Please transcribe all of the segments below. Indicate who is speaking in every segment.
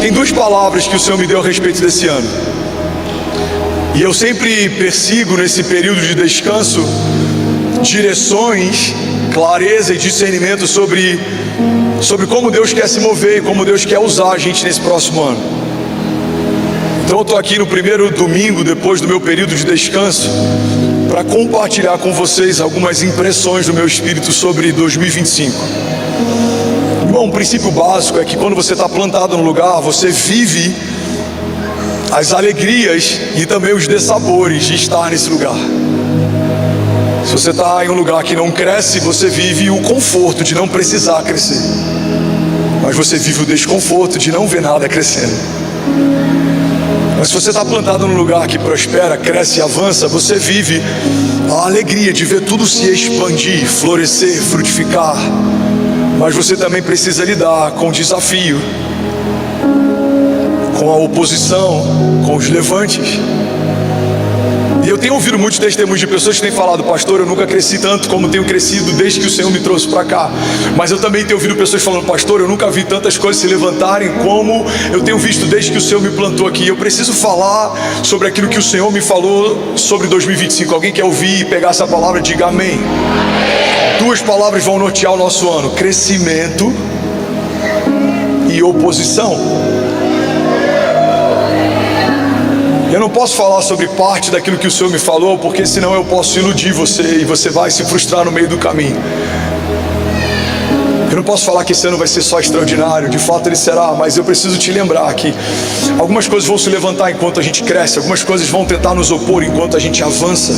Speaker 1: Tem duas palavras que o Senhor me deu a respeito desse ano. E eu sempre persigo nesse período de descanso direções, clareza e discernimento sobre como Deus quer se mover e como Deus quer usar a gente nesse próximo ano. Então eu estou aqui no primeiro domingo depois do meu período de descanso para compartilhar com vocês algumas impressões do meu espírito sobre 2025. Bom, um princípio básico é que quando você está plantado no lugar, você vive as alegrias e também os dessabores de estar nesse lugar. Se você está em um lugar que não cresce, você vive o conforto de não precisar crescer, mas você vive o desconforto de não ver nada crescendo. Mas se você está plantado num lugar que prospera, cresce e avança, você vive a alegria de ver tudo se expandir, florescer, frutificar. Mas você também precisa lidar com o desafio, com a oposição, com os levantes. E eu tenho ouvido muitos testemunhos de pessoas que têm falado: pastor, eu nunca cresci tanto como tenho crescido desde que o Senhor me trouxe para cá. Mas eu também tenho ouvido pessoas falando: pastor, eu nunca vi tantas coisas se levantarem como eu tenho visto desde que o Senhor me plantou aqui. Eu preciso falar sobre aquilo que o Senhor me falou sobre 2025. Alguém quer ouvir e pegar essa palavra? Diga amém. Duas palavras vão nortear o nosso ano: crescimento e oposição. Eu não posso falar sobre parte daquilo que o Senhor me falou, porque senão eu posso iludir você e você vai se frustrar no meio do caminho. Eu não posso falar que esse ano vai ser só extraordinário, de fato ele será, mas eu preciso te lembrar que algumas coisas vão se levantar enquanto a gente cresce, algumas coisas vão tentar nos opor enquanto a gente avança.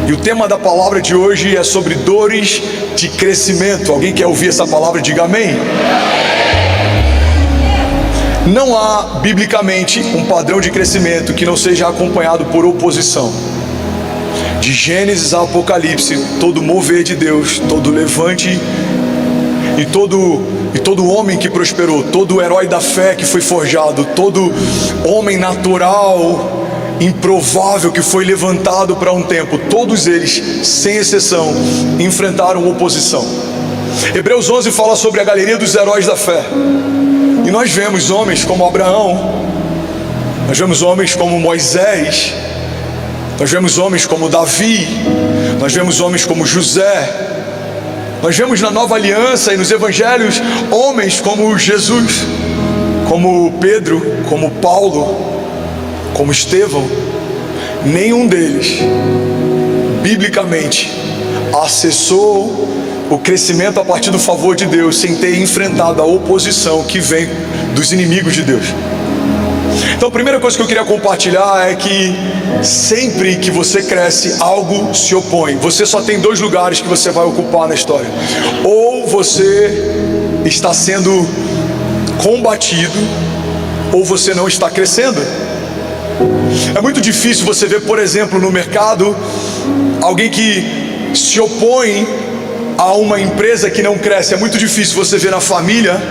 Speaker 1: E o tema da palavra de hoje é sobre dores de crescimento. Alguém quer ouvir essa palavra? Diga amém. Não há, biblicamente, um padrão de crescimento que não seja acompanhado por oposição. De Gênesis a Apocalipse, todo mover de Deus, todo levante e todo homem que prosperou, todo herói da fé que foi forjado, todo homem natural, improvável que foi levantado para um tempo, todos eles, sem exceção, enfrentaram oposição. Hebreus 11 fala sobre a galeria dos heróis da fé. E nós vemos homens como Abraão, nós vemos homens como Moisés, nós vemos homens como Davi, nós vemos homens como José, nós vemos na Nova Aliança e nos Evangelhos homens como Jesus, como Pedro, como Paulo, como Estevão. Nenhum deles, biblicamente, acessou o crescimento a partir do favor de Deus sem ter enfrentado a oposição que vem dos inimigos de Deus. Então a primeira coisa que eu queria compartilhar é que sempre que você cresce, algo se opõe. Você só tem dois lugares que você vai ocupar na história: ou você está sendo combatido, ou você não está crescendo. É muito difícil você ver, por exemplo, no mercado, alguém que se opõe a uma empresa que não cresce. É muito difícil você ver na família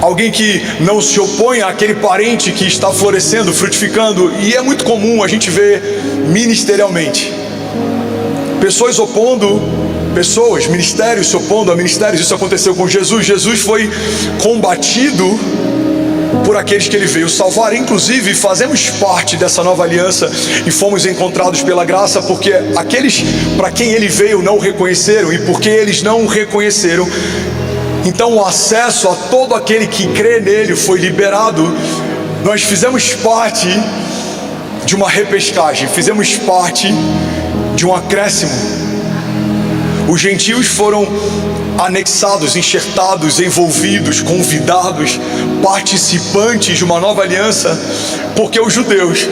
Speaker 1: alguém que não se opõe àquele parente que está florescendo, frutificando. E é muito comum a gente ver ministerialmente pessoas opondo pessoas, ministérios se opondo a ministérios. Isso aconteceu com Jesus. Jesus foi combatido por aqueles que ele veio salvar. Inclusive fazemos parte dessa nova aliança e fomos encontrados pela graça, porque aqueles para quem ele veio não o reconheceram, e porque eles não o reconheceram, então o acesso a todo aquele que crê nele foi liberado. Nós fizemos parte de uma repescagem, fizemos parte de um acréscimo. Os gentios foram anexados, enxertados, envolvidos, convidados, participantes de uma nova aliança, porque os judeus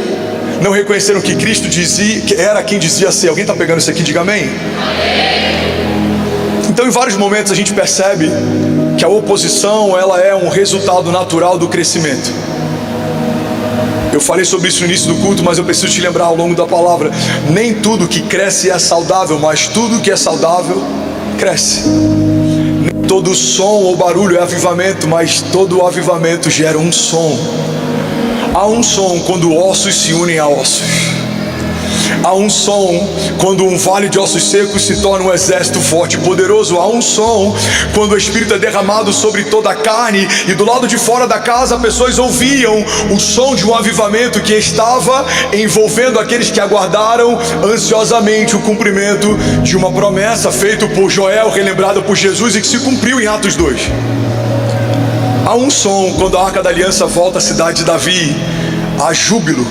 Speaker 1: não reconheceram que Cristo dizia, que era quem dizia ser. Alguém está pegando isso aqui? Diga amém. Então em vários momentos a gente percebe que a oposição, ela é um resultado natural do crescimento. Eu falei sobre isso no início do culto, mas eu preciso te lembrar ao longo da palavra: nem tudo que cresce é saudável, mas tudo que é saudável cresce. Nem todo som ou barulho é avivamento, mas todo avivamento gera um som. Há um som quando ossos se unem a ossos. Há um som quando um vale de ossos secos se torna um exército forte e poderoso. Há um som quando o Espírito é derramado sobre toda a carne, e do lado de fora da casa pessoas ouviam o som de um avivamento que estava envolvendo aqueles que aguardaram ansiosamente o cumprimento de uma promessa feita por Joel, relembrada por Jesus e que se cumpriu em Atos 2. Há um som quando a Arca da Aliança volta à cidade de Davi. Há júbilo,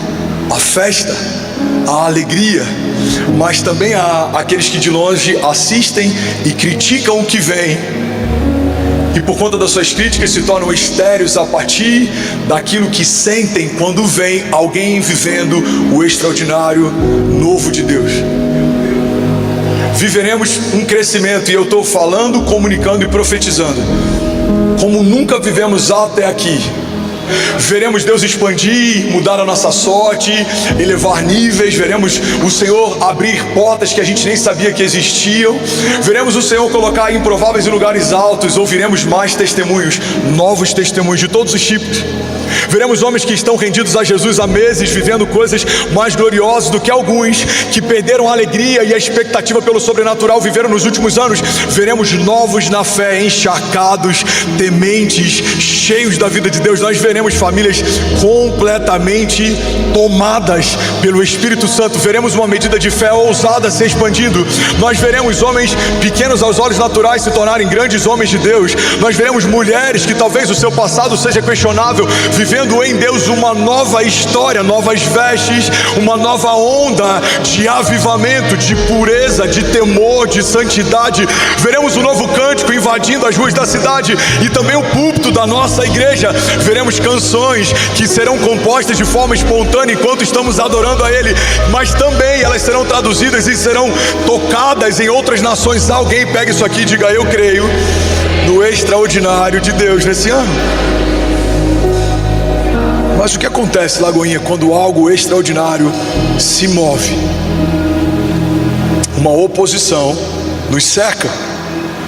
Speaker 1: há festa, há alegria, mas também há aqueles que de longe assistem e criticam o que vem, e por conta das suas críticas se tornam estéreis a partir daquilo que sentem quando vem alguém vivendo o extraordinário novo de Deus. Viveremos um crescimento, e eu estou falando, comunicando e profetizando como nunca vivemos até aqui. Veremos Deus expandir, mudar a nossa sorte, elevar níveis. Veremos o Senhor abrir portas que a gente nem sabia que existiam. Veremos o Senhor colocar improváveis em lugares altos. Ouviremos mais testemunhos, novos testemunhos de todos os tipos. Veremos homens que estão rendidos a Jesus há meses, vivendo coisas mais gloriosas do que alguns que perderam a alegria e a expectativa pelo sobrenatural viveram nos últimos anos. Veremos novos na fé, encharcados, tementes, cheios da vida de Deus. Nós veremos famílias completamente tomadas pelo Espírito Santo. Veremos uma medida de fé ousada se expandindo. Nós veremos homens pequenos aos olhos naturais se tornarem grandes homens de Deus. Nós veremos mulheres que talvez o seu passado seja questionável, vivendo em Deus uma nova história, novas vestes, uma nova onda de avivamento, de pureza, de temor, de santidade. Veremos um novo cântico invadindo as ruas da cidade e também o púlpito da nossa igreja. Veremos canções que serão compostas de forma espontânea enquanto estamos adorando a Ele, mas também elas serão traduzidas e serão tocadas em outras nações. Alguém pega isso aqui e diga: eu creio no extraordinário de Deus nesse ano. Mas o que acontece, Lagoinha, quando algo extraordinário se move? Uma oposição nos cerca.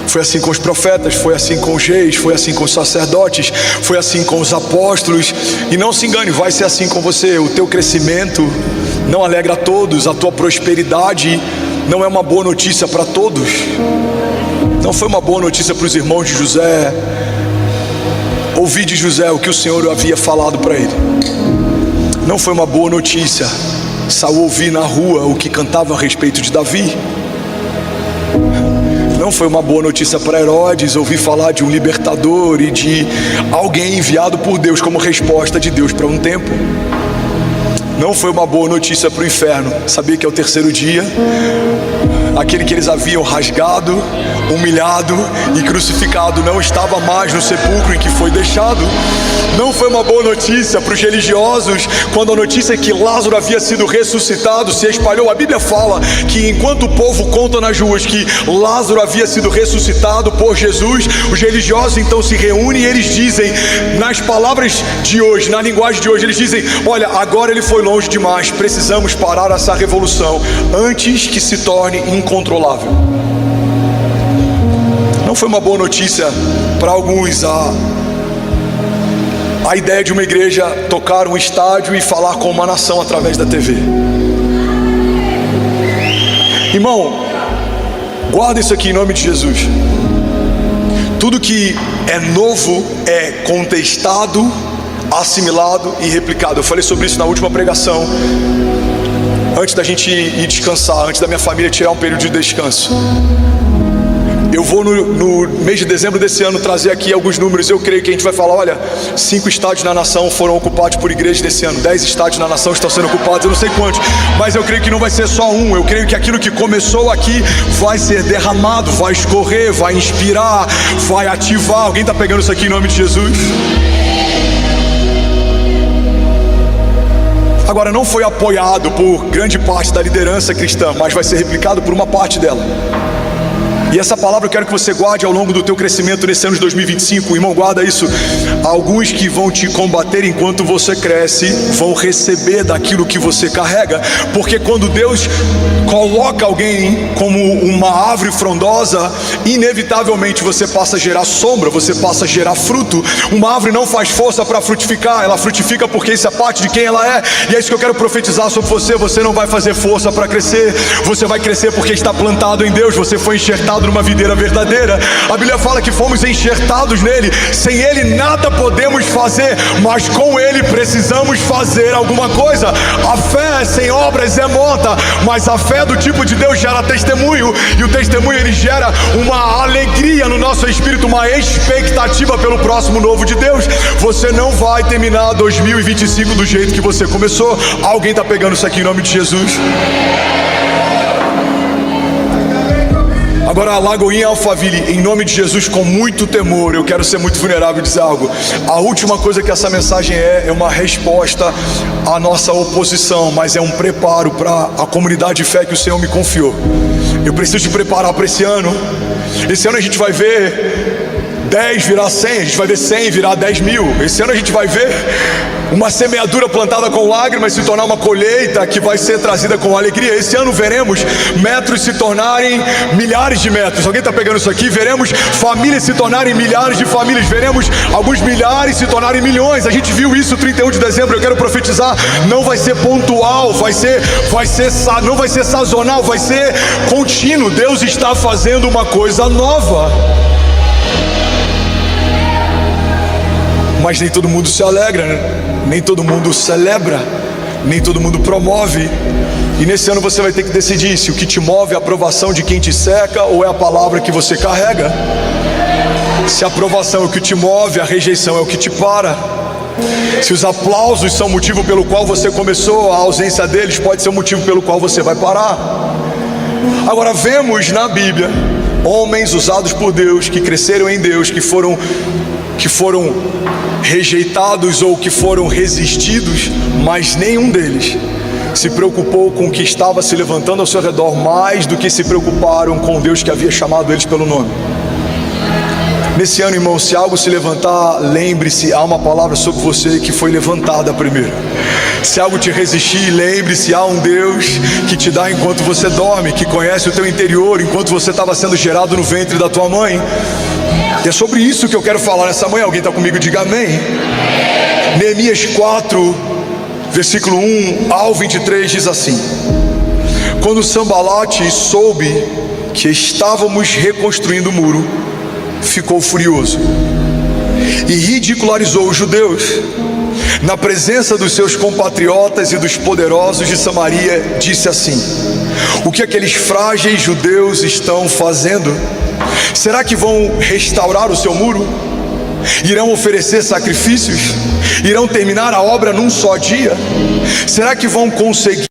Speaker 1: Foi assim com os profetas, foi assim com os reis, foi assim com os sacerdotes, foi assim com os apóstolos. E não se engane, vai ser assim com você. O teu crescimento não alegra a todos, a tua prosperidade não é uma boa notícia para todos. Não foi uma boa notícia para os irmãos de José. Ouvi de José o que o Senhor havia falado para ele. Não foi uma boa notícia Saul ouvir na rua o que cantava a respeito de Davi. Não foi uma boa notícia para Herodes ouvir falar de um libertador e de alguém enviado por Deus como resposta de Deus para um tempo. Não foi uma boa notícia para o inferno saber que ao terceiro dia aquele que eles haviam rasgado, humilhado e crucificado não estava mais no sepulcro em que foi deixado. Não foi uma boa notícia para os religiosos quando a notícia que Lázaro havia sido ressuscitado se espalhou. A Bíblia fala que enquanto o povo conta nas ruas que Lázaro havia sido ressuscitado por Jesus, os religiosos então se reúnem e eles dizem, nas palavras de hoje, na linguagem de hoje, eles dizem: olha, agora ele foi longe demais, precisamos parar essa revolução antes que se torne incontrolável. Não foi uma boa notícia para alguns a ideia de uma igreja tocar um estádio e falar com uma nação através da TV. Irmão, guarda isso aqui em nome de Jesus. Tudo que é novo é contestado, assimilado e replicado. Eu falei sobre isso na última pregação, antes da gente ir descansar, antes da minha família tirar um período de descanso. Eu vou no mês de dezembro desse ano trazer aqui alguns números. Eu creio que a gente vai falar: olha, 5 estádios na nação foram ocupados por igrejas desse ano, 10 estádios na nação estão sendo ocupados, eu não sei quantos, mas eu creio que não vai ser só um. Eu creio que aquilo que começou aqui vai ser derramado, vai escorrer, vai inspirar, vai ativar. Alguém está pegando isso aqui em nome de Jesus? Agora, não foi apoiado por grande parte da liderança cristã, mas vai ser replicado por uma parte dela. E essa palavra eu quero que você guarde ao longo do teu crescimento nesse ano de 2025. Irmão, guarda isso. alguns que vão te combater enquanto você cresce vão receber daquilo que você carrega, porque quando Deus coloca alguém como uma árvore frondosa, inevitavelmente você passa a gerar sombra, você passa a gerar fruto. Uma árvore não faz força para frutificar, ela frutifica porque isso é parte de quem ela é, e é isso que eu quero profetizar sobre você. Você não vai fazer força para crescer, você vai crescer porque está plantado em Deus, você foi enxertado numa videira verdadeira. A Bíblia fala que fomos enxertados nele, sem ele nada podemos fazer, mas com ele precisamos fazer alguma coisa. A fé sem obras é morta, mas a fé do tipo de Deus gera testemunho, e o testemunho ele gera uma alegria no nosso espírito, uma expectativa pelo próximo novo de Deus. Você não vai terminar 2025 do jeito que você começou. Alguém está pegando isso aqui em nome de Jesus? Agora, Lagoinha Alphaville, em nome de Jesus, com muito temor, eu quero ser muito vulnerável e dizer algo. A última coisa que essa mensagem é uma resposta à nossa oposição, mas é um preparo para a comunidade de fé que o Senhor me confiou. Eu preciso te preparar para esse ano. Esse ano a gente vai ver 10 virar 100, a gente vai ver 100 virar 10 mil. Esse ano a gente vai ver uma semeadura plantada com lágrimas se tornar uma colheita que vai ser trazida com alegria. Esse ano veremos metros se tornarem milhares de metros. Alguém está pegando isso aqui? Veremos famílias se tornarem milhares de famílias. Veremos alguns milhares se tornarem milhões. A gente viu isso 31 de dezembro. Eu quero profetizar, não vai ser pontual, não vai ser sazonal, vai ser contínuo. Deus está fazendo uma coisa nova. Mas nem todo mundo se alegra, né? Nem todo mundo celebra, nem todo mundo promove. E nesse ano você vai ter que decidir se o que te move é a aprovação de quem te cerca ou é a palavra que você carrega. Se a aprovação é o que te move, a rejeição é o que te para. Se os aplausos são o motivo pelo qual você começou, a ausência deles pode ser o motivo pelo qual você vai parar. Agora, vemos na Bíblia homens usados por Deus, que cresceram em Deus, que foram rejeitados ou que foram resistidos, mas nenhum deles se preocupou com o que estava se levantando ao seu redor mais do que se preocuparam com Deus que havia chamado eles pelo nome. Nesse ano, irmão, se algo se levantar, lembre-se, há uma palavra sobre você que foi levantada primeiro. Se algo te resistir, lembre-se, há um Deus que te dá enquanto você dorme, que conhece o teu interior enquanto você estava sendo gerado no ventre da tua mãe. E é sobre isso que eu quero falar nessa manhã. Alguém está comigo? Diga amém. Neemias 4, versículo 1 ao 23 diz assim: quando Sambalate soube que estávamos reconstruindo o muro, ficou furioso e ridicularizou os judeus. Na presença dos seus compatriotas e dos poderosos de Samaria, disse assim: o que aqueles frágeis judeus estão fazendo? Será que vão restaurar o seu muro? Irão oferecer sacrifícios? Irão terminar a obra num só dia? Será que vão conseguir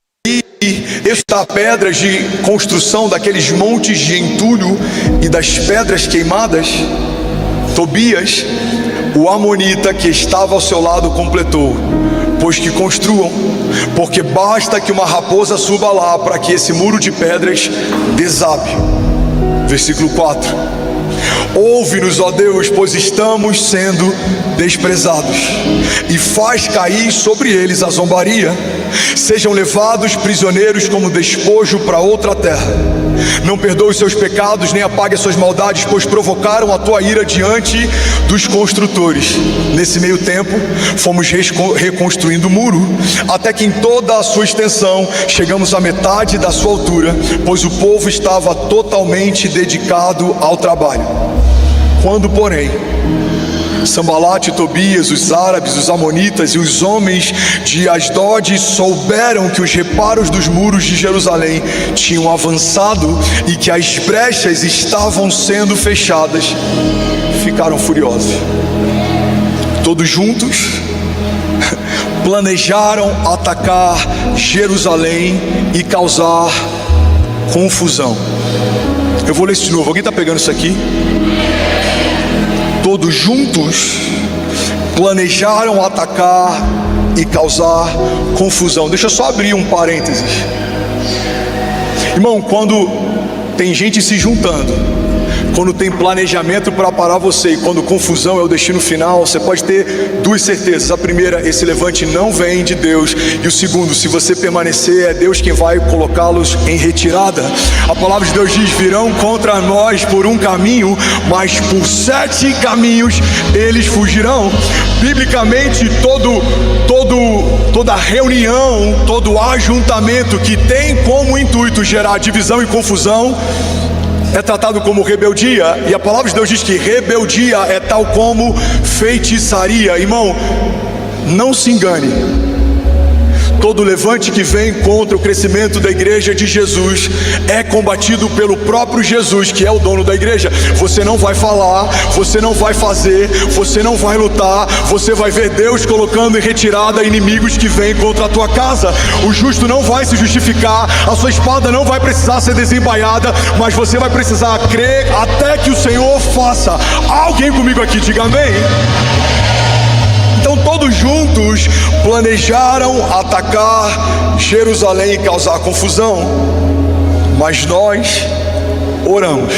Speaker 1: extrair pedras de construção daqueles montes de entulho e das pedras queimadas? Tobias, o amonita que estava ao seu lado, completou: pois que construam, porque basta que uma raposa suba lá para que esse muro de pedras desabe. Versículo 4: ouve-nos, ó Deus, pois estamos sendo desprezados, e faz cair sobre eles a zombaria. Sejam levados prisioneiros como despojo para outra terra. Não perdoe os seus pecados, nem apague as suas maldades, pois provocaram a tua ira diante dos construtores. Nesse meio tempo, fomos reconstruindo o muro, até que em toda a sua extensão chegamos à metade da sua altura, pois o povo estava totalmente dedicado ao trabalho. Quando, porém, Sambalate, Tobias, os árabes, os amonitas e os homens de Asdod souberam que os reparos dos muros de Jerusalém tinham avançado e que as brechas estavam sendo fechadas, ficaram furiosos. Todos juntos planejaram atacar Jerusalém e causar confusão. Eu vou ler isso de novo. Alguém está pegando isso aqui? Todos juntos planejaram atacar e causar confusão. Deixa eu só abrir um parênteses. Irmão, quando tem gente se juntando, quando tem planejamento para parar você e quando confusão é o destino final, você pode ter duas certezas. A primeira, esse levante não vem de Deus. E o segundo, se você permanecer, é Deus quem vai colocá-los em retirada. A palavra de Deus diz: virão contra nós por um caminho, mas por 7 caminhos eles fugirão. Biblicamente, toda reunião, todo ajuntamento que tem como intuito gerar divisão e confusão é tratado como rebeldia. E a palavra de Deus diz que rebeldia é tal como feitiçaria. Irmão, não se engane. Todo levante que vem contra o crescimento da igreja de Jesus é combatido pelo próprio Jesus, que é o dono da igreja. Você não vai falar, você não vai fazer, você não vai lutar, você vai ver Deus colocando em retirada inimigos que vêm contra a tua casa. O justo não vai se justificar, a sua espada não vai precisar ser desembaiada, mas você vai precisar crer até que o Senhor faça. Alguém comigo aqui, diga amém. Então todos juntos planejaram atacar Jerusalém e causar confusão, mas nós oramos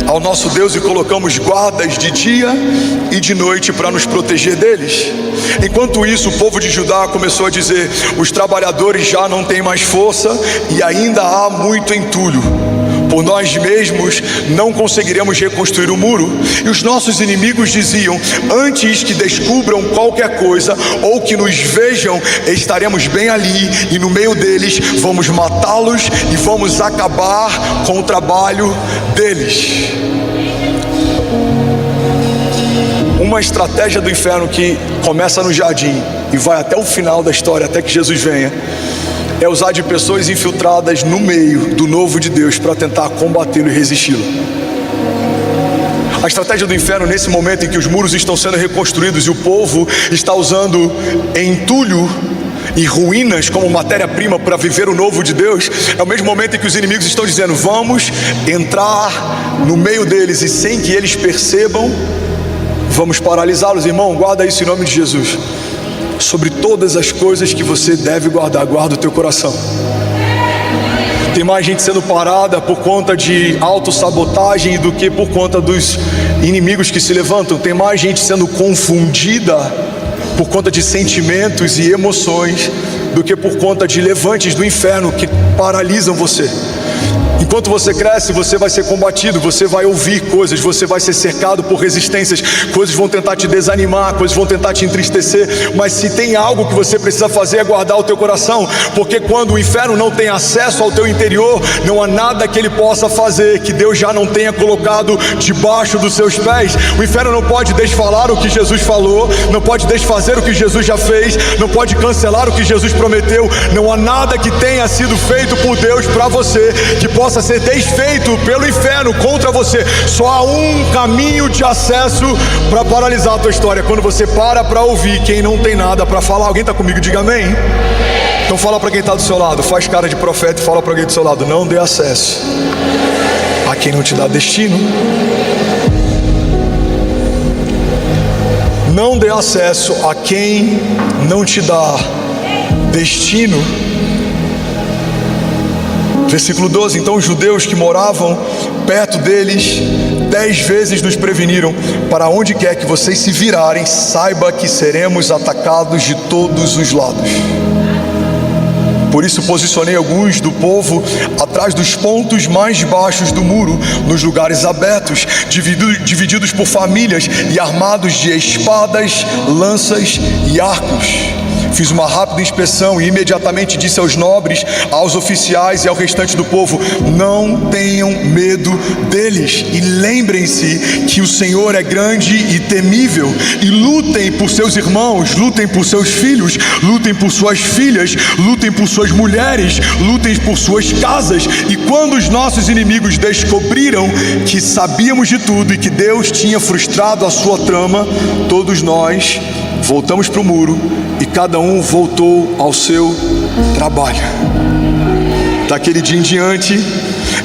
Speaker 1: ao nosso Deus e colocamos guardas de dia e de noite para nos proteger deles. Enquanto isso, o povo de Judá começou a dizer: os trabalhadores já não têm mais força e ainda há muito entulho. Por nós mesmos não conseguiremos reconstruir o muro. E os nossos inimigos diziam: antes que descubram qualquer coisa ou que nos vejam, estaremos bem ali e no meio deles vamos matá-los e vamos acabar com o trabalho deles. Uma estratégia do inferno que começa no jardim e vai até o final da história, até que Jesus venha, é usar de pessoas infiltradas no meio do novo de Deus para tentar combatê-lo e resisti-lo. A estratégia do inferno nesse momento em que os muros estão sendo reconstruídos e o povo está usando entulho e ruínas como matéria-prima para viver o novo de Deus, é o mesmo momento em que os inimigos estão dizendo: vamos entrar no meio deles e sem que eles percebam, vamos paralisá-los. Irmão, guarda isso em nome de Jesus. Sobre todas as coisas que você deve guardar, guarda o teu coração. Tem mais gente sendo parada por conta de autossabotagem do que por conta dos inimigos que se levantam. Tem mais gente sendo confundida por conta de sentimentos e emoções do que por conta de levantes do inferno que paralisam você. Enquanto você cresce, você vai ser combatido, você vai ouvir coisas, você vai ser cercado por resistências, coisas vão tentar te desanimar, coisas vão tentar te entristecer, mas se tem algo que você precisa fazer é guardar o teu coração, porque quando o inferno não tem acesso ao teu interior, não há nada que ele possa fazer que Deus já não tenha colocado debaixo dos seus pés. O inferno não pode desfalar o que Jesus falou, não pode desfazer o que Jesus já fez, não pode cancelar o que Jesus prometeu. Não há nada que tenha sido feito por Deus para você que possa ser desfeito pelo inferno contra você. Só há um caminho de acesso para paralisar a tua história: quando você para ouvir quem não tem nada para falar. Alguém está comigo? Diga amém. Então fala para quem está do seu lado, faz cara de profeta e fala para alguém do seu lado: não dê acesso a quem não te dá destino. Não dê acesso a quem não te dá destino. Versículo 12: então os judeus que moravam perto deles 10 vezes nos preveniram: para onde quer que vocês se virarem, saiba que seremos atacados de todos os lados. Por isso posicionei alguns do povo atrás dos pontos mais baixos do muro, nos lugares abertos, divididos por famílias e armados de espadas, lanças e arcos. Fiz uma rápida inspeção e imediatamente disse aos nobres, aos oficiais e ao restante do povo: não tenham medo deles e lembrem-se que o Senhor é grande e temível, e lutem por seus irmãos, lutem por seus filhos, lutem por suas filhas, lutem por suas mulheres, lutem por suas casas. E quando os nossos inimigos descobriram que sabíamos de tudo e que Deus tinha frustrado a sua trama, todos nós voltamos para o muro e cada um voltou ao seu trabalho. Daquele dia em diante,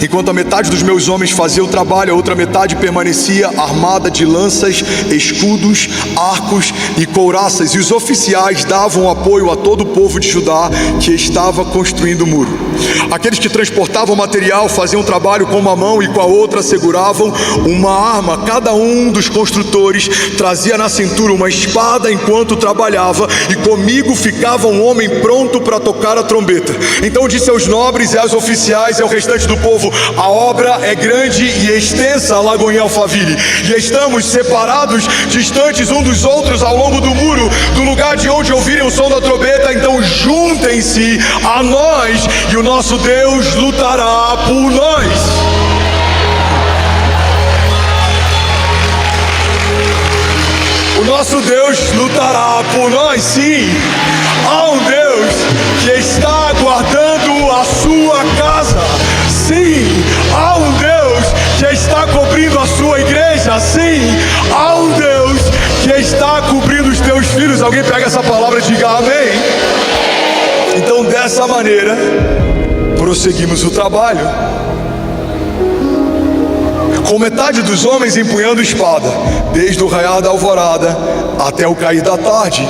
Speaker 1: enquanto a metade dos meus homens fazia o trabalho, a outra metade permanecia armada de lanças, escudos, arcos e couraças, e os oficiais davam apoio a todo o povo de Judá que estava construindo o muro. Aqueles que transportavam material faziam trabalho com uma mão e com a outra seguravam uma arma. Cada um dos construtores trazia na cintura uma espada enquanto trabalhava, e comigo ficava um homem pronto para tocar a trombeta. Então disse aos nobres e aos oficiais e ao restante do povo: a obra é grande e extensa, Lagoinha Alphaville, e estamos separados, distantes uns dos outros ao longo do muro, do lugar de onde ouvirem o som da trombeta. Então juntem-se a nós, e o nosso Deus lutará por nós. O nosso Deus lutará por nós, sim. Há um Deus que está guardando a sua casa, sim. Há um Deus que está cobrindo a sua igreja, sim. Há um Deus que está cobrindo os teus filhos. Alguém pega essa palavra e diga amém. Então, dessa maneira, prosseguimos o trabalho, com metade dos homens empunhando espada, desde o raiar da alvorada até o cair da tarde.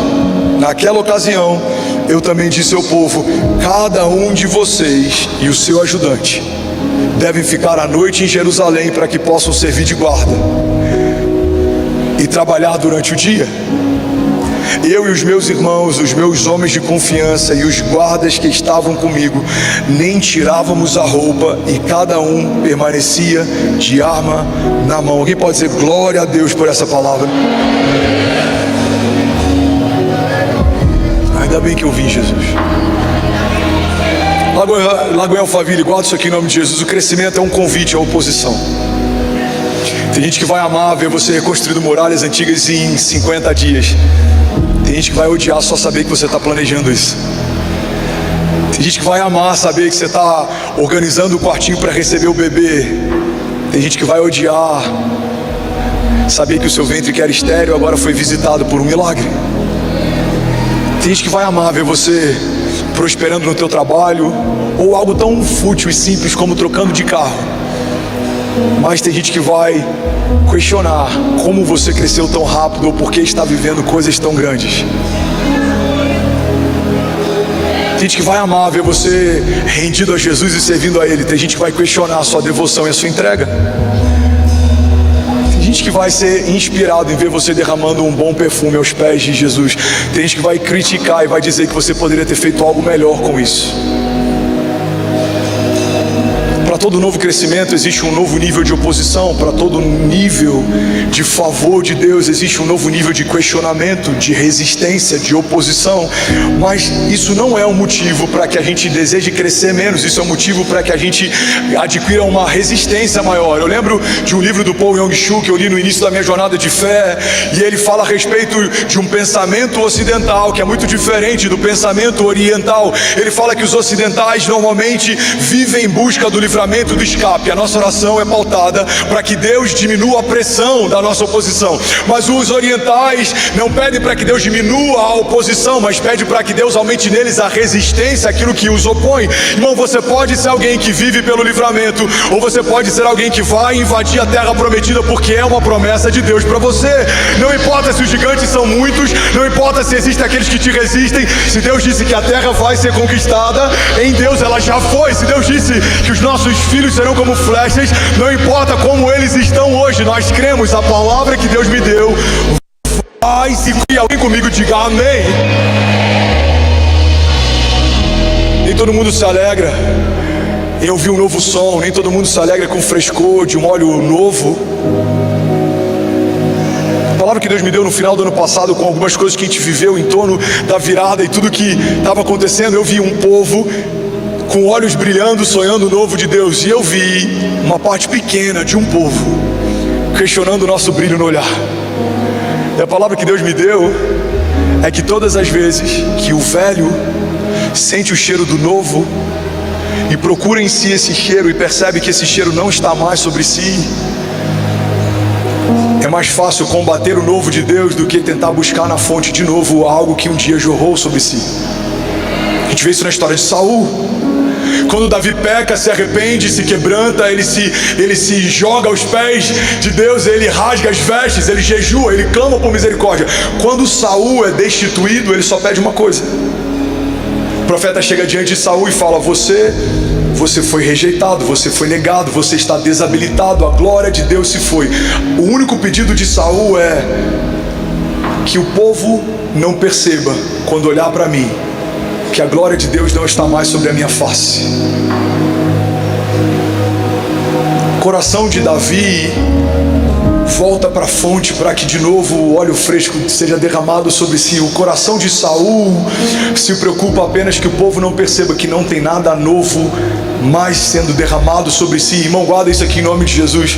Speaker 1: Naquela ocasião, eu também disse ao povo: cada um de vocês e o seu ajudante devem ficar à noite em Jerusalém, para que possam servir de guarda e trabalhar durante o dia. Eu e os meus irmãos, os meus homens de confiança e os guardas que estavam comigo, nem tirávamos a roupa, e cada um permanecia de arma na mão. Alguém pode dizer glória a Deus por essa palavra? Ainda bem que eu vi Jesus. Lagoinha Alphaville, guarda isso aqui em nome de Jesus. O crescimento é um convite à oposição. Tem gente que vai amar ver você reconstruindo muralhas antigas em 50 dias. Tem gente que vai odiar só saber que você está planejando isso. Tem gente que vai amar saber que você está organizando o quartinho para receber o bebê. Tem gente que vai odiar saber que o seu ventre, que era estéril, agora foi visitado por um milagre. Tem gente que vai amar ver você prosperando no teu trabalho, ou algo tão fútil e simples como trocando de carro. Mas tem gente que vai questionar como você cresceu tão rápido, ou por que está vivendo coisas tão grandes. Tem gente que vai amar ver você rendido a Jesus e servindo a Ele. Tem gente que vai questionar a sua devoção e a sua entrega. Tem gente que vai ser inspirado em ver você derramando um bom perfume aos pés de Jesus. Tem gente que vai criticar e vai dizer que você poderia ter feito algo melhor com isso. Para todo novo crescimento existe um novo nível de oposição. Para todo nível de favor de Deus existe um novo nível de questionamento, de resistência, de oposição. Mas isso não é um motivo para que a gente deseje crescer menos. Isso é um motivo para que a gente adquira uma resistência maior. Eu lembro de um livro do Paul Yong-Soo que eu li no início da minha jornada de fé, e ele fala a respeito de um pensamento ocidental que é muito diferente do pensamento oriental. Ele fala que os ocidentais normalmente vivem em busca do livramento, do escape. A nossa oração é pautada para que Deus diminua a pressão da nossa oposição. Mas os orientais não pedem para que Deus diminua a oposição, mas pedem para que Deus aumente neles a resistência àquilo que os opõe. Irmão, você pode ser alguém que vive pelo livramento, ou você pode ser alguém que vai invadir a terra prometida, porque é uma promessa de Deus para você. Não importa se os gigantes são muitos, não importa se existem aqueles que te resistem. Se Deus disse que a terra vai ser conquistada, em Deus ela já foi. Se Deus disse que os nossos filhos serão como flechas, não importa como eles estão hoje, nós cremos. A palavra que Deus me deu vai se cumprir. Alguém comigo diga amém. Nem todo mundo se alegra em ouvir um novo som, nem todo mundo se alegra com o frescor de um óleo novo. A palavra que Deus me deu no final do ano passado, com algumas coisas que a gente viveu em torno da virada e tudo que estava acontecendo, eu vi um povo com olhos brilhando, sonhando o novo de Deus. E eu vi uma parte pequena de um povo questionando o nosso brilho no olhar. E a palavra que Deus me deu é que todas as vezes que o velho sente o cheiro do novo e procura em si esse cheiro e percebe que esse cheiro não está mais sobre si, é mais fácil combater o novo de Deus do que tentar buscar na fonte de novo algo que um dia jorrou sobre si. A gente vê isso na história de Saul. Quando Davi peca, se arrepende, se quebranta, ele se joga aos pés de Deus, ele rasga as vestes, ele jejua, ele clama por misericórdia. Quando Saul é destituído, ele só pede uma coisa: O profeta chega diante de Saul e fala: você foi rejeitado, você foi negado, você está desabilitado, a glória de Deus se foi. O único pedido de Saul é que o povo não perceba, quando olhar para mim, que a glória de Deus não está mais sobre a minha face. O coração de Davi volta para a fonte para que de novo o óleo fresco seja derramado sobre si. O coração de Saul se preocupa apenas que o povo não perceba que não tem nada novo mais sendo derramado sobre si. Irmão, guarda isso aqui em nome de Jesus.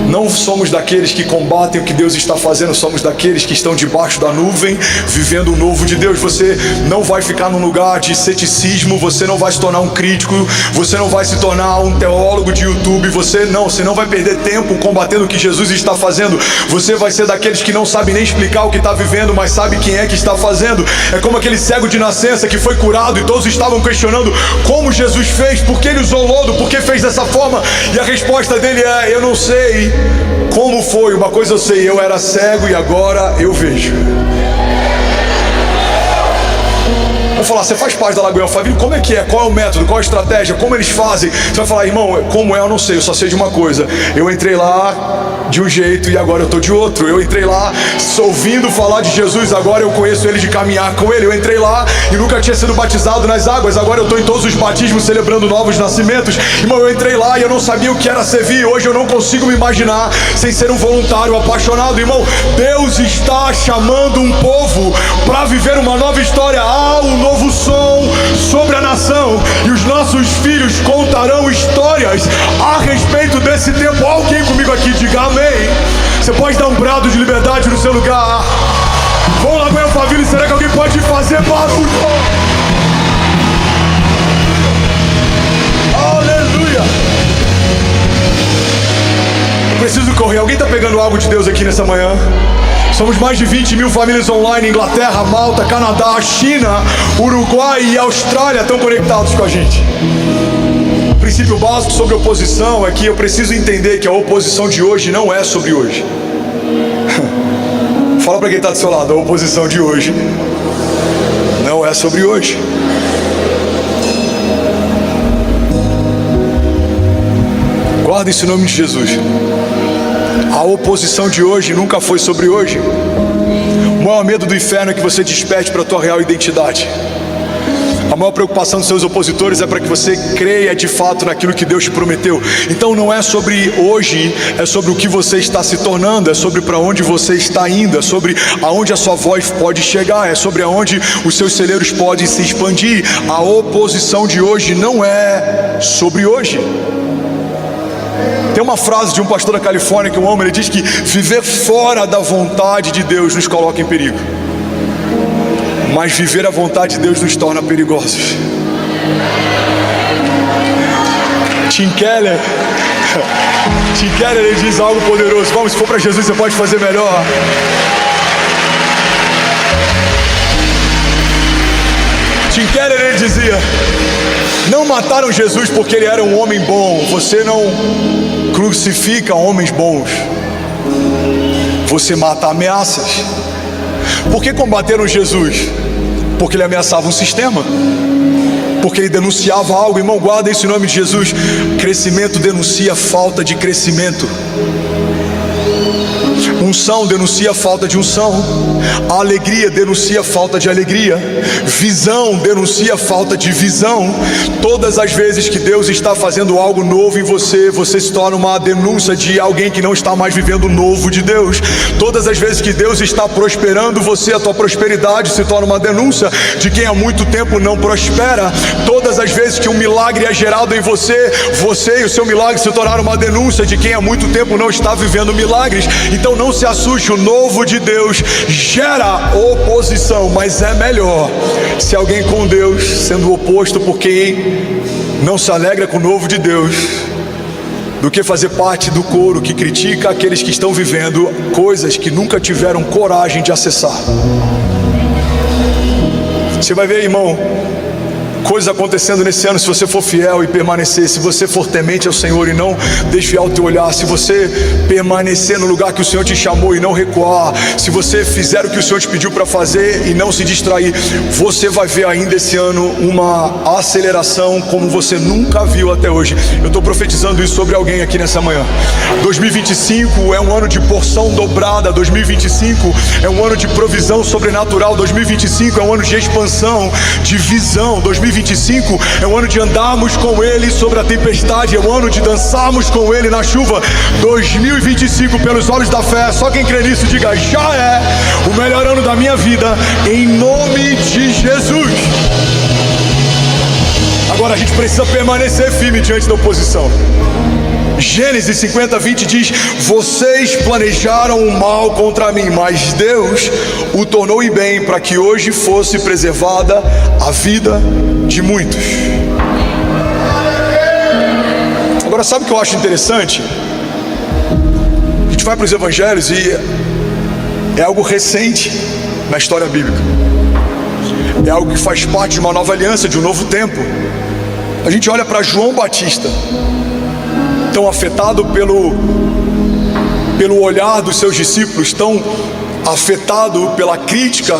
Speaker 1: Não somos daqueles que combatem o que Deus está fazendo, somos daqueles que estão debaixo da nuvem, vivendo o novo de Deus. Você não vai ficar num lugar de ceticismo, você não vai se tornar um crítico, você não vai se tornar um teólogo de YouTube, você não vai perder tempo combatendo o que Jesus está fazendo. Você vai ser daqueles que não sabe nem explicar o que está vivendo, mas sabe quem é que está fazendo. É como aquele cego de nascença que foi curado e todos estavam questionando como Jesus fez, por que ele usou lodo, por que fez dessa forma, e a resposta dele é: eu não sei como foi, uma coisa eu sei, eu era cego e agora eu vejo. Vou falar: você faz parte da Lagoinha Alphaville, como é que é? Qual é o método? Qual é a estratégia? Como eles fazem? Você vai falar: irmão, como é? Eu não sei, eu só sei de uma coisa. Eu entrei lá de um jeito e agora eu estou de outro. Eu entrei lá ouvindo falar de Jesus, agora eu conheço ele de caminhar com ele. Eu entrei lá e nunca tinha sido batizado nas águas, agora eu estou em todos os batismos celebrando novos nascimentos. Irmão, eu entrei lá e eu não sabia o que era servir. Hoje eu não consigo me imaginar sem ser um voluntário apaixonado. Irmão, Deus está chamando um povo para viver uma nova história. Há um novo som sobre a nação e os nossos filhos contarão histórias a respeito desse tempo. Alguém comigo aqui diga amém. Você pode dar um brado de liberdade no seu lugar. Vamos lá, Lagoinha Alphaville, será que alguém pode fazer barulho? Aleluia. Eu preciso correr. Alguém está pegando algo de Deus aqui nessa manhã? Somos mais de 20 mil famílias online. Inglaterra, Malta, Canadá, China, Uruguai e Austrália estão conectados com a gente. O princípio básico sobre oposição é que eu preciso entender que a oposição de hoje não é sobre hoje. Fala para quem está do seu lado: a oposição de hoje não é sobre hoje. Guarda isso em nome de Jesus. A oposição de hoje nunca foi sobre hoje. O maior medo do inferno é que você desperte para a tua real identidade. A maior preocupação dos seus opositores é para que você creia de fato naquilo que Deus te prometeu. Então não é sobre hoje, é sobre o que você está se tornando, é sobre para onde você está indo, é sobre aonde a sua voz pode chegar, é sobre aonde os seus celeiros podem se expandir. A oposição de hoje não é sobre hoje. Tem uma frase de um pastor da Califórnia que eu amo. Ele diz que viver fora da vontade de Deus nos coloca em perigo, mas viver a vontade de Deus nos torna perigosos. Tim Keller ele diz algo poderoso. Vamos, se for para Jesus você pode fazer melhor. Tim Keller ele dizia: não mataram Jesus porque ele era um homem bom. Você não crucifica homens bons, você mata ameaças. Por que combateram Jesus? Porque ele ameaçava um sistema, porque ele denunciava algo. Irmão, guarda isso em nome de Jesus. Crescimento denuncia falta de crescimento. Unção denuncia falta de unção. Alegria denuncia falta de alegria. Visão denuncia falta de visão. Todas as vezes que Deus está fazendo algo novo em você, você se torna uma denúncia de alguém que não está mais vivendo o novo de Deus. Todas as vezes que Deus está prosperando você, a tua prosperidade se torna uma denúncia de quem há muito tempo não prospera. Todas as vezes que um milagre é gerado em você, você e o seu milagre se tornaram uma denúncia de quem há muito tempo não está vivendo milagres. Então não se assuste, o novo de Deus gera oposição, mas é melhor se alguém com Deus sendo oposto por quem não se alegra com o novo de Deus, do que fazer parte do coro que critica aqueles que estão vivendo coisas que nunca tiveram coragem de acessar. Você vai ver, irmão, coisas acontecendo nesse ano, se você for fiel e permanecer, se você for temente ao Senhor e não desviar o teu olhar, se você permanecer no lugar que o Senhor te chamou e não recuar, se você fizer o que o Senhor te pediu para fazer e não se distrair, você vai ver ainda esse ano uma aceleração como você nunca viu até hoje. Eu estou profetizando isso sobre alguém aqui nessa manhã. 2025 é um ano de porção dobrada, 2025 é um ano de provisão sobrenatural, 2025 é um ano de expansão, de visão, 2025 é um ano de andarmos com Ele sobre a tempestade, é um ano de dançarmos com Ele na chuva. 2025 pelos olhos da fé, só quem crê nisso diga: já é o melhor ano da minha vida, em nome de Jesus. Agora a gente precisa permanecer firme diante da oposição. Gênesis 50:20 diz: vocês planejaram o mal contra mim, mas Deus o tornou em bem, para que hoje fosse preservada a vida de muitos. Agora, sabe o que eu acho interessante? A gente vai para os evangelhos e é algo recente na história bíblica, é algo que faz parte de uma nova aliança, de um novo tempo. A gente olha para João Batista, tão afetado pelo olhar dos seus discípulos, tão afetado pela crítica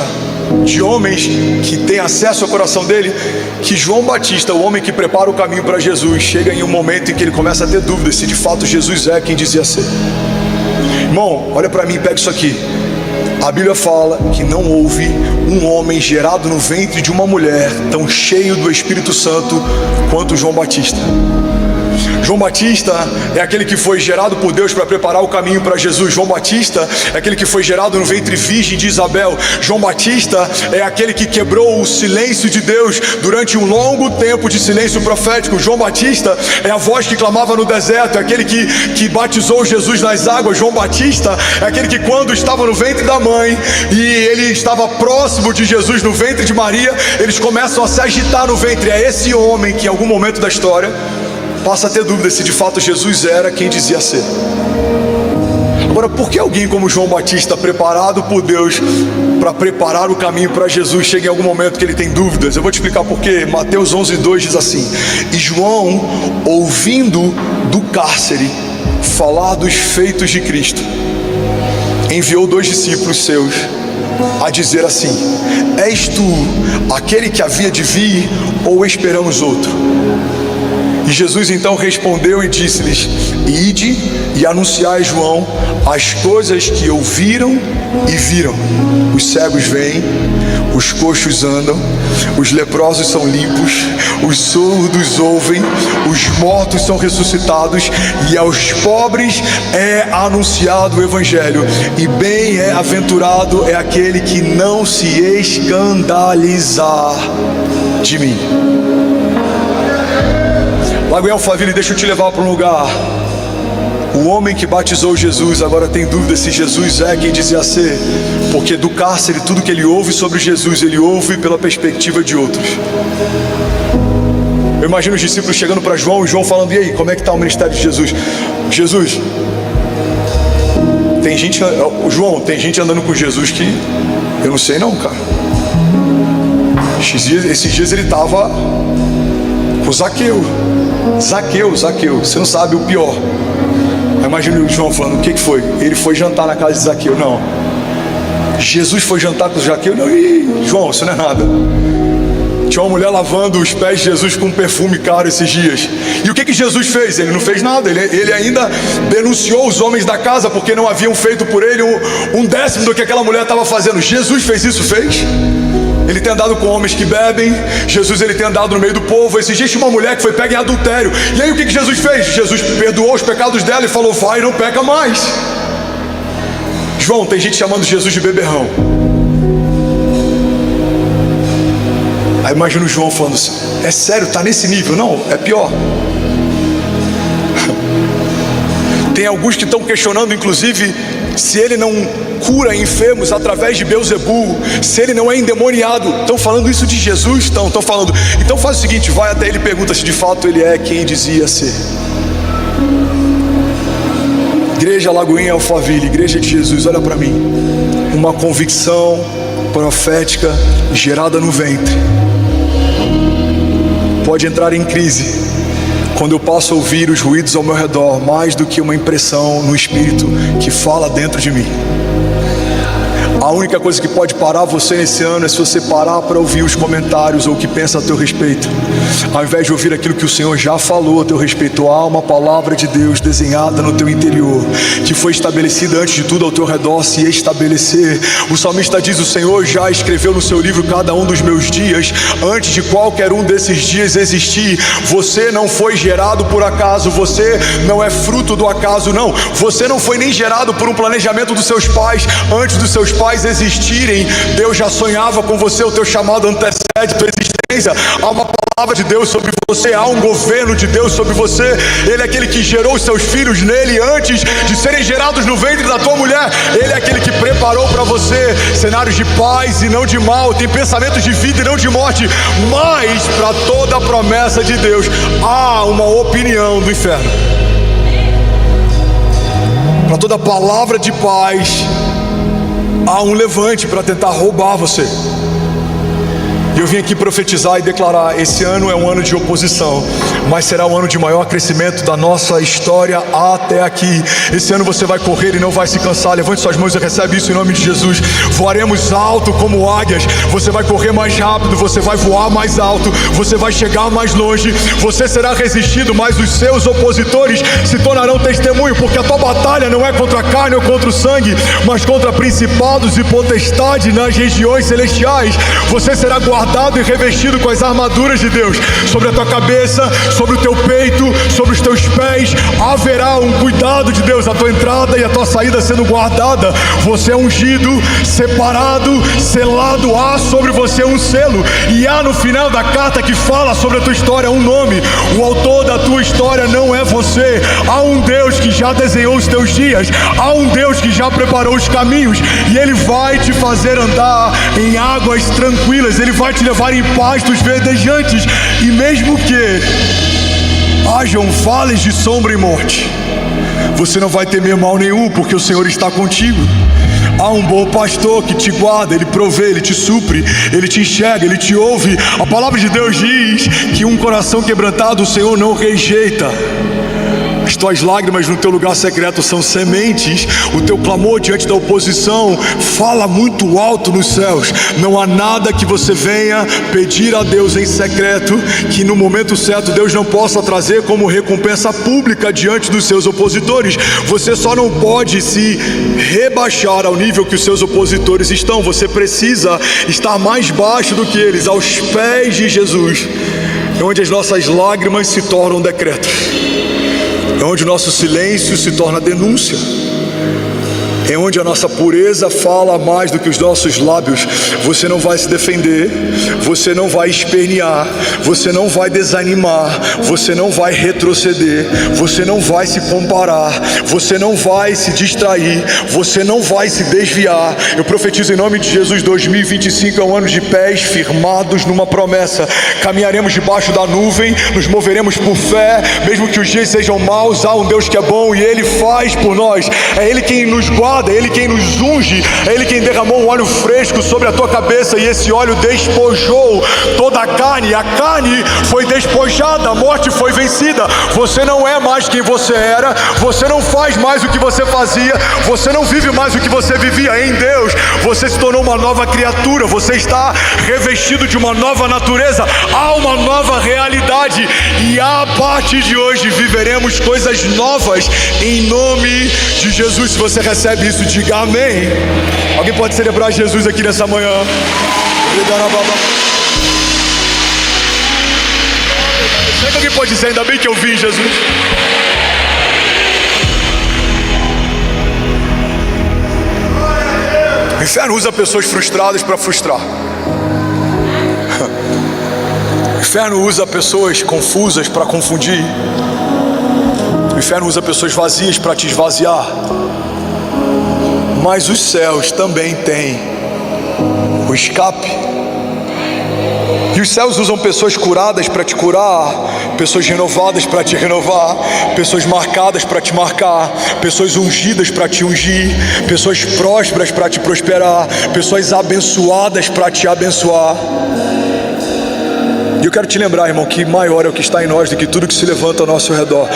Speaker 1: de homens que têm acesso ao coração dele, que João Batista, o homem que prepara o caminho para Jesus, chega em um momento em que ele começa a ter dúvidas se de fato Jesus é quem dizia ser. Irmão, olha para mim, pega isso aqui. A Bíblia fala que não houve um homem gerado no ventre de uma mulher tão cheio do Espírito Santo quanto João Batista. João Batista é aquele que foi gerado por Deus para preparar o caminho para Jesus. João Batista é aquele que foi gerado no ventre virgem de Isabel. João Batista é aquele que quebrou o silêncio de Deus durante um longo tempo de silêncio profético. João Batista é a voz que clamava no deserto, é aquele que batizou Jesus nas águas. João Batista é aquele que, quando estava no ventre da mãe e ele estava próximo de Jesus no ventre de Maria, eles começam a se agitar no ventre. É esse homem que em algum momento da história passa a ter dúvida se de fato Jesus era quem dizia ser. Agora, por que alguém como João Batista, preparado por Deus para preparar o caminho para Jesus, chega em algum momento que ele tem dúvidas? Eu vou te explicar por quê. Mateus 11:2 diz assim: e João, ouvindo do cárcere falar dos feitos de Cristo, enviou 2 discípulos seus a dizer assim: és tu aquele que havia de vir, ou esperamos outro? E Jesus então respondeu e disse-lhes: ide e anunciai a João as coisas que ouviram e viram. Os cegos veem, os coxos andam, os leprosos são limpos, os surdos ouvem, os mortos são ressuscitados, e aos pobres é anunciado o Evangelho. E bem-aventurado é aquele que não se escandalizar de mim. Lago em Alphaville, deixa eu te levar para um lugar. O homem que batizou Jesus agora tem dúvida se Jesus é quem dizia ser, porque do cárcere tudo que ele ouve sobre Jesus, ele ouve pela perspectiva de outros. Eu imagino os discípulos chegando para João, e João falando: e aí, como é que está o ministério de Jesus? Jesus, tem gente, João, tem gente andando com Jesus que eu não sei não, cara. Esses dias ele estava com Zaqueu, você não sabe o pior. Imagina o João falando: o que foi? Ele foi jantar na casa de Zaqueu. Não, Jesus foi jantar com Zaqueu. Não, João, isso não é nada. Tinha uma mulher lavando os pés de Jesus com um perfume caro esses dias. E o que Jesus fez? Ele não fez nada. Ele ainda denunciou os homens da casa porque não haviam feito por ele um décimo do que aquela mulher estava fazendo. Jesus fez isso? Fez. Ele tem andado com homens que bebem. Jesus, ele tem andado no meio do povo. Esses dias tinha uma mulher que foi pega em adultério. E aí o que Jesus fez? Jesus perdoou os pecados dela e falou: vai, não peca mais. João, tem gente chamando Jesus de beberrão. Aí imagina o João falando assim: é sério, tá nesse nível? Não, é pior. Tem alguns que estão questionando, inclusive, se ele não cura enfermos através de Beelzebul, se ele não é endemoniado. Estão falando isso de Jesus? Estão falando. Então faz o seguinte: vai até ele e pergunta se de fato ele é quem dizia ser. Igreja Lagoinha Alphaville, Igreja de Jesus, olha para mim. Uma convicção profética gerada no ventre. pode entrar em crise quando eu passo a ouvir os ruídos ao meu redor mais do que uma impressão no espírito que fala dentro de mim. A única coisa que pode parar você nesse ano é se você parar para ouvir os comentários ou o que pensa a teu respeito, ao invés de ouvir aquilo que o Senhor já falou a teu respeito. Há uma palavra de Deus desenhada no teu interior, que foi estabelecida antes de tudo ao teu redor se estabelecer. O salmista diz: o Senhor já escreveu no seu livro cada um dos meus dias, antes de qualquer um desses dias existir. Você não foi gerado por acaso, você não é fruto do acaso, não. Você não foi nem gerado por um planejamento dos seus pais. Antes dos seus pais existirem, Deus já sonhava com você. O teu chamado antecede a tua existência. Há uma palavra de Deus sobre você, há um governo de Deus sobre você. Ele é aquele que gerou os seus filhos nele antes de serem gerados no ventre da tua mulher. Ele é aquele que preparou para você cenários de paz e não de mal, tem pensamentos de vida e não de morte. Mas para toda a promessa de Deus há uma opinião do inferno. Para toda palavra de paz há um levante para tentar roubar você. E eu vim aqui profetizar e declarar: esse ano é um ano de oposição, mas será um ano de maior crescimento da nossa história até aqui. Esse ano você vai correr e não vai se cansar. Levante suas mãos e recebe isso em nome de Jesus. Voaremos alto como águias. Você vai correr mais rápido, você vai voar mais alto, você vai chegar mais longe. Você será resistido, mas os seus opositores se tornarão testemunho, porque a tua batalha não é contra a carne ou contra o sangue, mas contra principados e potestades nas regiões celestiais. Você será guardado e revestido com as armaduras de Deus sobre a tua cabeça, sobre o teu peito, sobre os teus pés. Haverá um cuidado de Deus, a tua entrada e a tua saída sendo guardada. Você é ungido, separado, selado. Há sobre você um selo, e há no final da carta que fala sobre a tua história um nome. O autor da tua história não é você. Há um Deus que já desenhou os teus dias, há um Deus que já preparou os caminhos, e Ele vai te fazer andar em águas tranquilas. Ele vai te levar em paz dos verdejantes. E mesmo que hajam vales de sombra e morte, você não vai temer mal nenhum, porque o Senhor está contigo. Há um bom pastor que te guarda, Ele provê, Ele te supre, Ele te enxerga, Ele te ouve. A palavra de Deus diz que um coração quebrantado o Senhor não rejeita. As tuas lágrimas no teu lugar secreto são sementes. O teu clamor diante da oposição fala muito alto nos céus. Não há nada que você venha pedir a Deus em secreto que no momento certo Deus não possa trazer como recompensa pública diante dos seus opositores. Você só não pode se rebaixar ao nível que os seus opositores estão. Você precisa estar mais baixo do que eles, aos pés de Jesus, onde as nossas lágrimas se tornam decretos, é onde o nosso silêncio se torna denúncia, é onde a nossa pureza fala mais do que os nossos lábios. Você não vai se defender, você não vai espernear, você não vai desanimar, você não vai retroceder, você não vai se comparar, você não vai se distrair, você não vai se desviar. Eu profetizo em nome de Jesus: 2025 é um ano de pés firmados numa promessa. Caminharemos debaixo da nuvem, nos moveremos por fé, mesmo que os dias sejam maus. Há um Deus que é bom e Ele faz por nós. É Ele quem nos guarda, é Ele quem nos unge, é Ele quem derramou um óleo fresco sobre a tua cabeça, e esse óleo despojou toda a carne foi despojada, a morte foi vencida. Você não é mais quem você era, você não faz mais o que você fazia, você não vive mais o que você vivia. Em Deus você se tornou uma nova criatura, você está revestido de uma nova natureza. Há uma nova realidade, e a partir de hoje viveremos coisas novas em nome de Jesus. Se você recebe isso, diga amém. Alguém pode celebrar Jesus aqui nessa manhã? Será que alguém pode dizer: ainda bem que eu vi Jesus? O inferno usa pessoas frustradas para frustrar. O inferno usa pessoas confusas para confundir. O inferno usa pessoas vazias para te esvaziar. Mas os céus também têm o escape. E os céus usam pessoas curadas para te curar, pessoas renovadas para te renovar, pessoas marcadas para te marcar, pessoas ungidas para te ungir, pessoas prósperas para te prosperar, pessoas abençoadas para te abençoar. E eu quero te lembrar, irmão, que maior é o que está em nós do que tudo que se levanta ao nosso redor.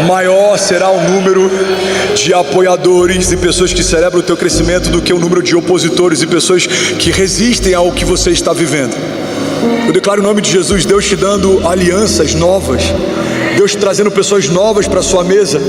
Speaker 1: Maior será o número de apoiadores e pessoas que celebram o teu crescimento do que o número de opositores e pessoas que resistem ao que você está vivendo. Eu declaro em nome de Jesus, Deus te dando alianças novas, Deus te trazendo pessoas novas para a sua mesa,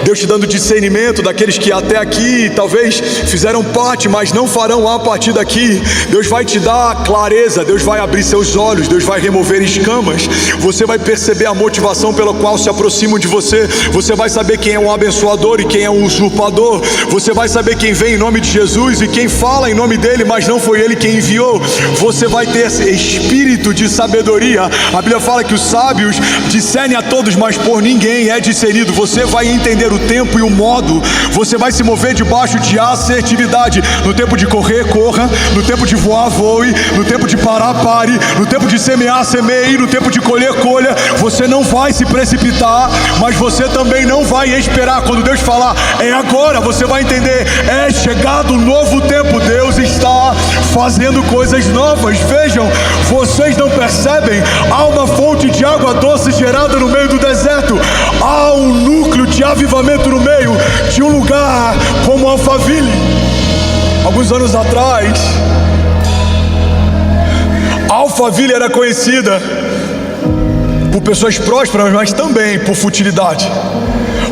Speaker 1: Deus te dando discernimento daqueles que até aqui talvez fizeram parte, mas não farão a partir daqui. Deus vai te dar clareza, Deus vai abrir seus olhos, Deus vai remover escamas. Você vai perceber a motivação pela qual se aproximam de você. Você vai saber quem é um abençoador e quem é um usurpador. Você vai saber quem vem em nome de Jesus e quem fala em nome dele, mas não foi ele quem enviou. Você vai ter esse espírito de sabedoria. A Bíblia fala que os sábios discernem a todos, mas por ninguém é discernido. Você vai entender o tempo e o modo. Você vai se mover debaixo de assertividade. No tempo de correr, corra. No tempo de voar, voe. No tempo de parar, pare. No tempo de semear, semeie. No tempo de colher, colha. Você não vai se precipitar, mas você também não vai esperar. Quando Deus falar, é agora, você vai entender, é chegado um novo tempo. Deus está fazendo coisas novas. Vejam, vocês não percebem? Há uma fonte de água doce gerada no meio do deserto. Há um núcleo de avivamento no meio de um lugar como Alphaville. Alguns anos atrás, Alphaville era conhecida por pessoas prósperas, mas também por futilidade.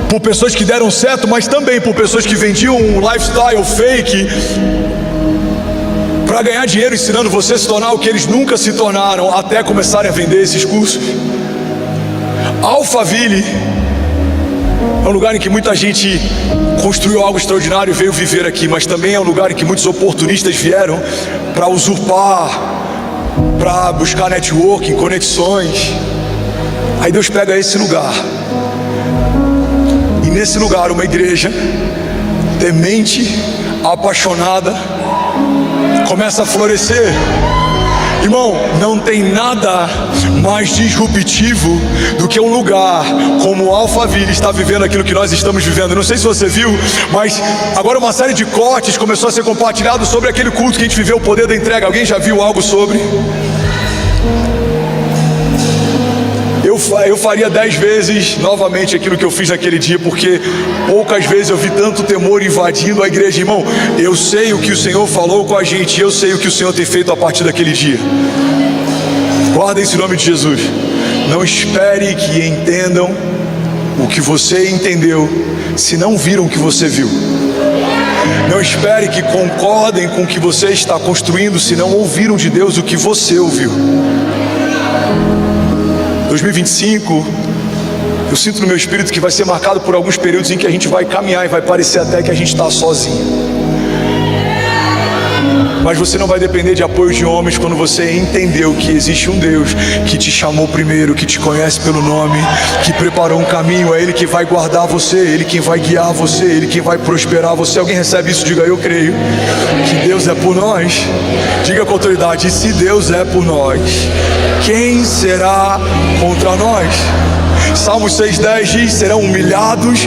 Speaker 1: Por pessoas que deram certo, mas também por pessoas que vendiam um lifestyle fake para ganhar dinheiro, ensinando você a se tornar o que eles nunca se tornaram, até começarem a vender esses cursos. Alphaville é um lugar em que muita gente construiu algo extraordinário e veio viver aqui, mas também é um lugar em que muitos oportunistas vieram para usurpar, para buscar networking, conexões. Aí Deus pega esse lugar, e nesse lugar uma igreja temente, apaixonada, começa a florescer. Irmão, não tem nada mais disruptivo do que um lugar como Alphaville está vivendo aquilo que nós estamos vivendo. Não sei se você viu, mas agora uma série de cortes começou a ser compartilhado sobre aquele culto que a gente viveu, o poder da entrega. Alguém já viu algo sobre? Eu faria 10 vezes novamente aquilo que eu fiz naquele dia, porque poucas vezes eu vi tanto temor invadindo a igreja. Irmão, eu sei o que o Senhor falou com a gente, eu sei o que o Senhor tem feito a partir daquele dia. Guarda esse nome de Jesus. Não espere que entendam o que você entendeu, se não viram o que você viu. Não espere que concordem com o que você está construindo, se não ouviram de Deus o que você ouviu. 2025, eu sinto no meu espírito que vai ser marcado por alguns períodos em que a gente vai caminhar e vai parecer até que a gente está sozinho. Mas você não vai depender de apoio de homens quando você entendeu que existe um Deus que te chamou primeiro, que te conhece pelo nome, que preparou um caminho. É Ele que vai guardar você, Ele quem vai guiar você, Ele quem vai prosperar você. Alguém recebe isso? Diga: eu creio que Deus é por nós. Diga com autoridade: se Deus é por nós, quem será contra nós? Salmos 6,10 diz: serão humilhados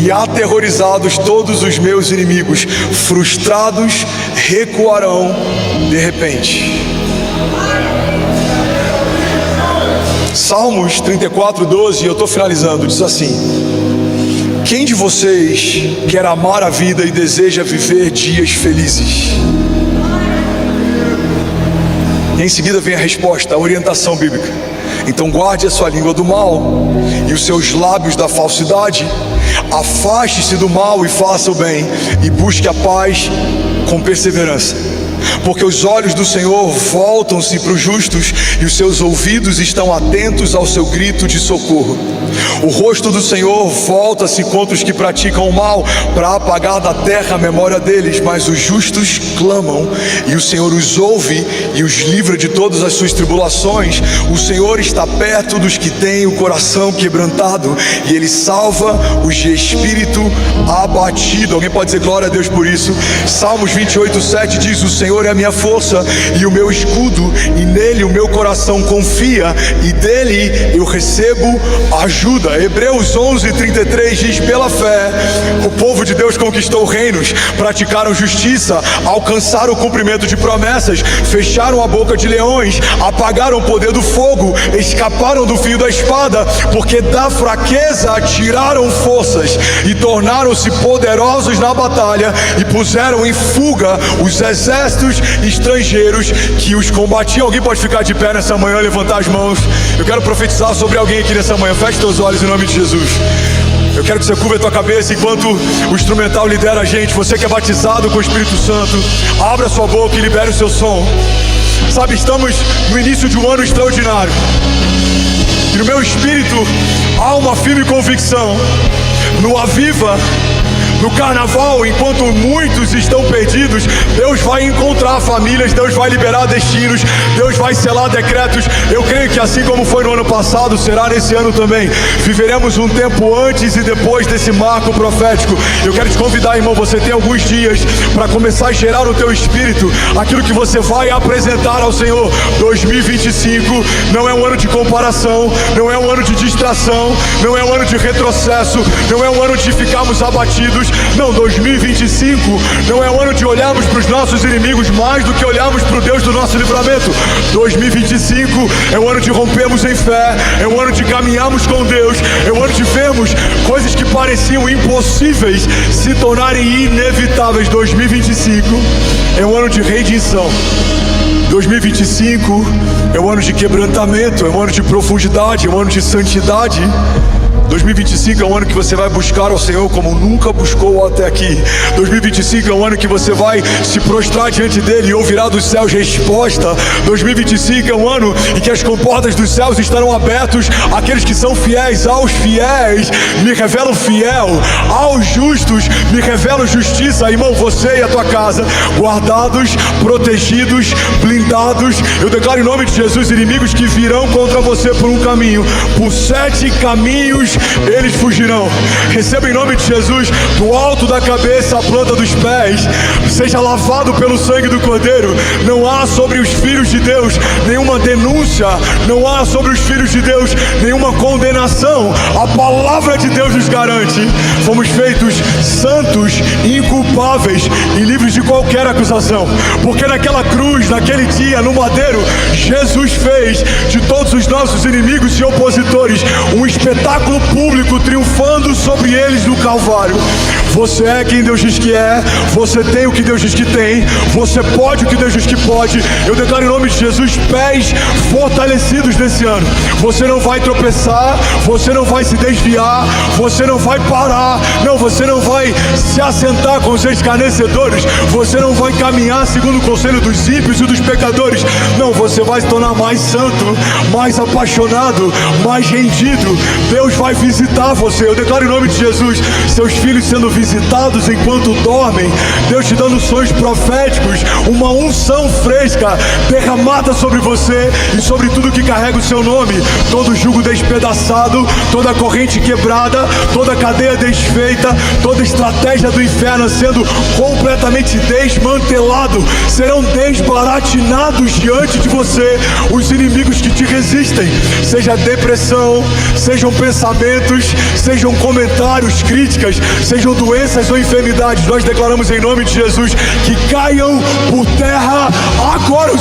Speaker 1: e aterrorizados todos os meus inimigos, frustrados recuarão de repente. Salmos 34,12, eu estou finalizando, diz assim: quem de vocês quer amar a vida e deseja viver dias felizes? E em seguida vem a resposta, a orientação bíblica. Então guarde a sua língua do mal e os seus lábios da falsidade. Afaste-se do mal e faça o bem, e busque a paz com perseverança. Porque os olhos do Senhor voltam-se para os justos, e os seus ouvidos estão atentos ao seu grito de socorro. O rosto do Senhor volta-se contra os que praticam o mal, para apagar da terra a memória deles. Mas os justos clamam, e o Senhor os ouve e os livra de todas as suas tribulações. O Senhor está perto dos que têm o coração quebrantado, e Ele salva os de espírito abatido. Alguém pode dizer glória a Deus por isso? Salmos 28,7 diz: o Senhor Senhor é a minha força e o meu escudo, e nele o meu coração confia, e dele eu recebo ajuda. Hebreus 11:33 diz: pela fé o povo de Deus conquistou reinos, praticaram justiça, alcançaram o cumprimento de promessas, fecharam a boca de leões, apagaram o poder do fogo, escaparam do fio da espada, porque da fraqueza tiraram forças e tornaram-se poderosos na batalha, e puseram em fuga os exércitos estrangeiros que os combatiam. Alguém pode ficar de pé nessa manhã, levantar as mãos? Eu quero profetizar sobre alguém aqui nessa manhã. Feche teus olhos em nome de Jesus. Eu quero que você curva a tua cabeça enquanto o instrumental lidera a gente. Você que é batizado com o Espírito Santo, abra sua boca e libere o seu som. Sabe, estamos no início de um ano extraordinário, e no meu espírito há uma firme convicção. No Aviva, no carnaval, enquanto muitos estão perdidos, Deus vai encontrar famílias, Deus vai liberar destinos, Deus vai selar decretos. Eu creio que assim como foi no ano passado, será nesse ano também. Viveremos um tempo antes e depois desse marco profético. Eu quero te convidar, irmão, você tem alguns dias para começar a gerar no teu espírito aquilo que você vai apresentar ao Senhor. 2025 não é um ano de comparação, não é um ano de distração, não é um ano de retrocesso, não é um ano de ficarmos abatidos. Não, 2025 não é o ano de olharmos para os nossos inimigos mais do que olharmos para o Deus do nosso livramento. 2025 é o ano de rompermos em fé, é o ano de caminharmos com Deus, é o ano de vermos coisas que pareciam impossíveis se tornarem inevitáveis. 2025 é o ano de redenção. 2025 é o ano de quebrantamento, é o ano de profundidade, é o ano de santidade. 2025 é um ano que você vai buscar ao Senhor como nunca buscou até aqui. 2025 é um ano que você vai se prostrar diante dele e ouvirá dos céus resposta. 2025 é um ano em que as comportas dos céus estarão abertos àqueles que são fiéis. Aos fiéis me revelo fiel, aos justos me revelo justiça. Irmão, você e a tua casa guardados, protegidos, blindados. Eu declaro em nome de Jesus: inimigos que virão contra você por um caminho, por 7 caminhos eles fugirão. Receba em nome de Jesus, do alto da cabeça à planta dos pés, seja lavado pelo sangue do Cordeiro. Não há sobre os filhos de Deus nenhuma denúncia, não há sobre os filhos de Deus nenhuma condenação. A palavra de Deus nos garante: fomos feitos santos, inculpáveis e livres de qualquer acusação, porque naquela cruz, naquele dia, no madeiro, Jesus fez de todos os nossos inimigos e opositores um espetáculo público, triunfando sobre eles no Calvário. Você é quem Deus diz que é, você tem o que Deus diz que tem, você pode o que Deus diz que pode. Eu declaro em nome de Jesus pés fortalecidos nesse ano. Você não vai tropeçar, você não vai se desviar, você não vai parar, não, você não vai se assentar com os escarnecedores, você não vai caminhar segundo o conselho dos ímpios e dos pecadores. Não, você vai se tornar mais santo, mais apaixonado, mais rendido. Deus vai visitar você. Eu declaro em nome de Jesus seus filhos sendo visitados enquanto dormem, Deus te dando sonhos proféticos, uma unção fresca derramada sobre você e sobre tudo que carrega o seu nome. Todo jugo despedaçado, toda corrente quebrada, toda cadeia desfeita, toda estratégia do inferno sendo completamente desmantelado, serão desbaratinados diante de você os inimigos que te resistem, seja depressão, sejam pensamentos, sejam comentários, críticas, sejam doenças ou enfermidades. Nós declaramos em nome de Jesus que caiam por terra agora.